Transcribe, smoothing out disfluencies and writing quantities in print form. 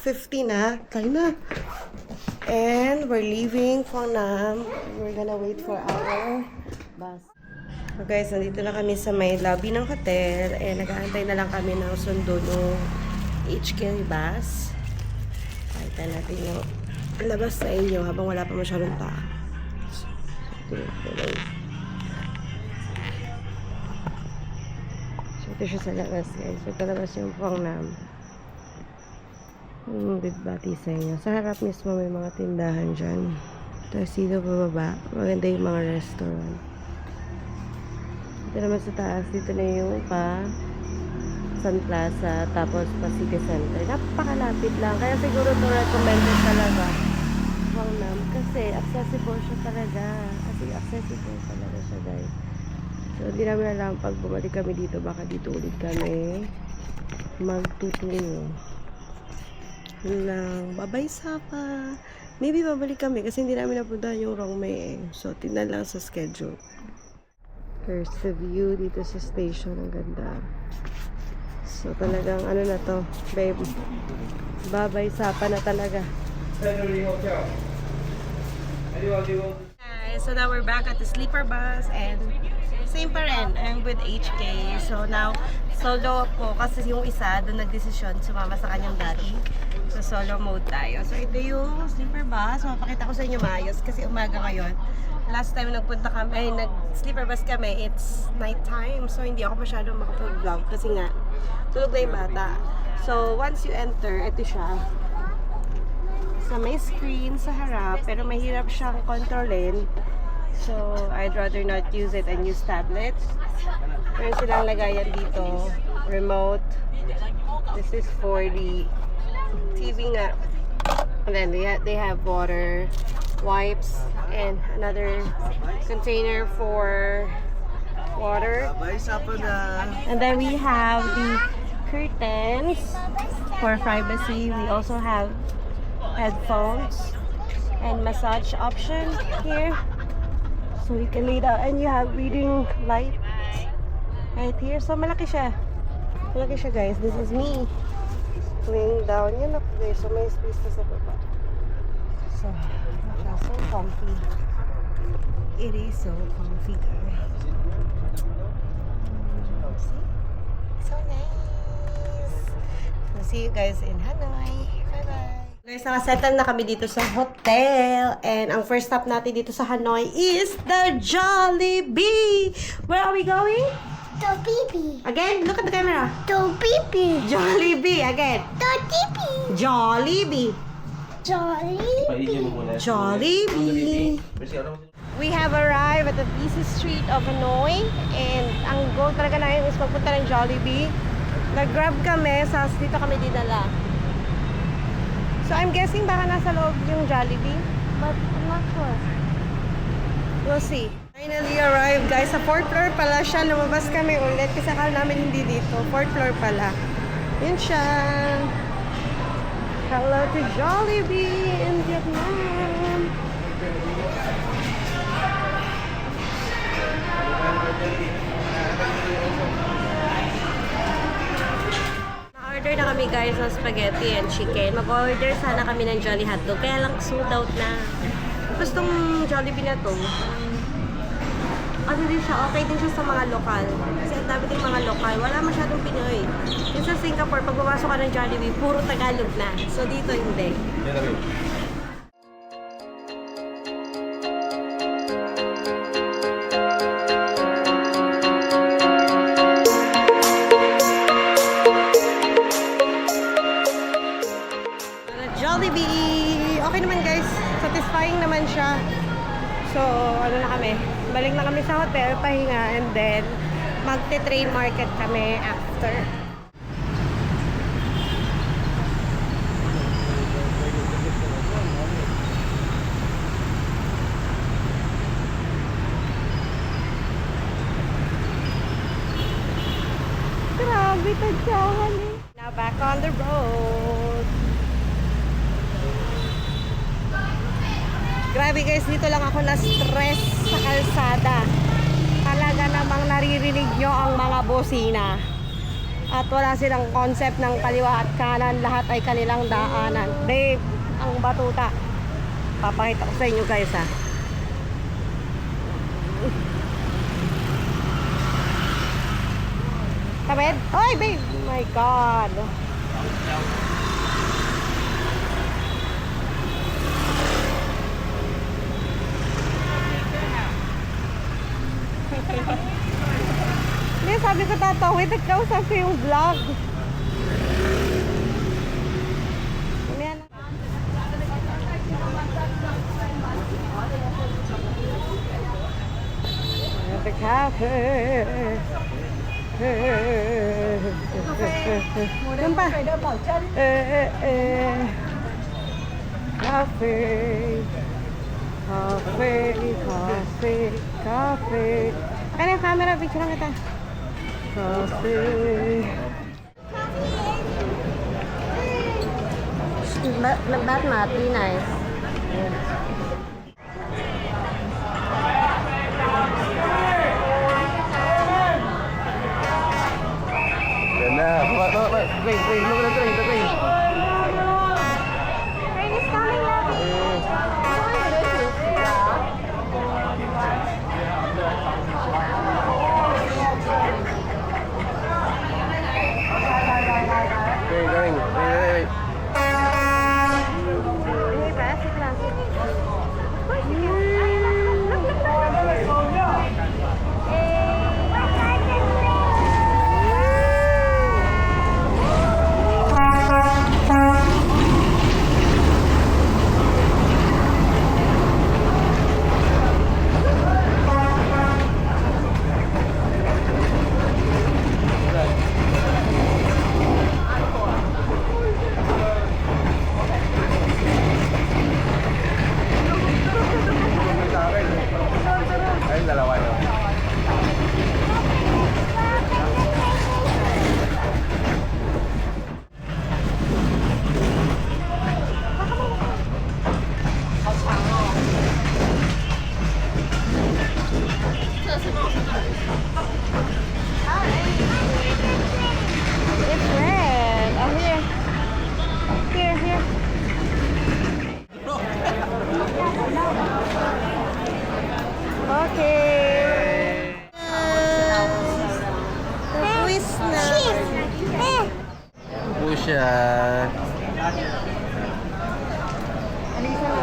12:50 na. Tayo na. And we're leaving Funnam. We're gonna wait for our bus. So guys, nandito na kami sa may lobby ng hotel. And nag-aantay na lang kami ng sundo ng HK bus. Pakita natin yung labas sa inyo habang wala pa masyadong tao. So, ito siya sa labas guys. So, palabas yung Funnam. Bati sa inyo. Sa harap mismo may mga tindahan dyan. Tapos dito pababa, maganda yung mga restaurant. Dito naman sa taas, dito na yung Sun Plaza, tapos pa City Center. Napakalapit lang. Kaya siguro ito recommended talaga. Funnam. Kasi accessible siya talaga. Accessible talaga siya guys. So hindi namin alam pag bumalik kami dito, baka dito ulit kami magtutungo. Lang, babay Sapa. Maybe babalik kami kasi hindi namin napuntahan yung Rongmei eh. So, tingnan lang sa schedule. There's the view dito sa station. Ang ganda. So, talagang ano na to, babe. Babay Sapa na talaga. Guys, so now we're back at the sleeper bus and same pa rin. I'm with HK. So, now, solo ako kasi yung isa doon nagdesisyon sumama sa kanyang daddy. So, solo mode tayo. So, ito yung sleeper bus. Mapakita ko sa inyo maayos kasi umaga ngayon. Last time nagpunta kami, nag-sleeper bus kami, it's night time. So, hindi ako masyadong makapag-vlog kasi nga, tulog na yung bata. So, once you enter, ito siya. So, may screen sa harap, pero mahirap siyang kontrolin. So, I'd rather not use it and use tablet. Meron silang lagayan dito. Remote. This is for the TV nga. And then they have water, wipes, and another container for water. And then we have the curtains for privacy. We also have headphones and massage option here. So you can lay down and you have reading light right here. So malaki siya. Malaki siya guys. This is me laying down. Yun ako guys. So may space na sa baba. So, so comfy. It is so comfy guys. See? So nice. So see you guys in Hanoi. Bye bye. Guys, nakasettle na kami dito sa hotel. And ang first stop natin dito sa Hanoi is the Jollibee. Where are we going? Jollibee. Again, look at the camera. Jollibee. Jollibee, again. Jollibee. Jollibee. Jollibee. Jollibee. We have arrived at the busy street of Hanoi. And ang goal talaga namin is magpunta ng Jollibee. Nag-grab kami, sa dito kami dinala. So I'm guessing baka nasa loob yung Jollibee. But I'm not sure. We'll see. Finally arrived guys. Sa 4th floor pala siya. Lumabas kami ulit kasi akala namin hindi dito. 4th floor pala. Yun siya. Hello to Jollibee in Vietnam. Na-order na kami guys ng spaghetti and chicken. Mag-order sana kami ng Jolly Hotdog. Kaya lang sold out na. Tapos tong Jollibee na to, ano din siya, okay din siya sa mga lokal. Kasi ang dami din mga lokal. Wala masyadong Pinoy. Yung sa Singapore, pag pumasok ka ng Jollibee, puro Tagalog na. So dito hindi. Jollibee! Okay naman guys. Satisfying naman siya. So, ano na kami? Balik na kami sa hotel, pahinga, and then magte-train market kami after. Grabe, tadyahan eh. Now back on the road. Grabe guys, dito lang ako na-stress sa kalsada. Talaga namang naririnig nyo ang mga bosina. At wala silang concept ng kaliwa at kanan. Lahat ay kanilang daanan. Dave, ang batuta. Papakita ko sa inyo guys ha. Tabed? Oy, babe! Oh my God! Hindi, sabi ko tatawid. Nagkausap ko yung vlog. Ayan. At the cafe. Doon pa. Cafe. Cafe. Cafe. Cafe. Ano yung camera? Picture lang kita. Cafe. That mat, be nice. Yan na. Train, look at the train, Train is coming now. Going. Wait. Hey, traffic lang. Of course you Ayun, dalawa na. It's red. Oh, here. Here. Okay. Tapos na. Pusha. Alisa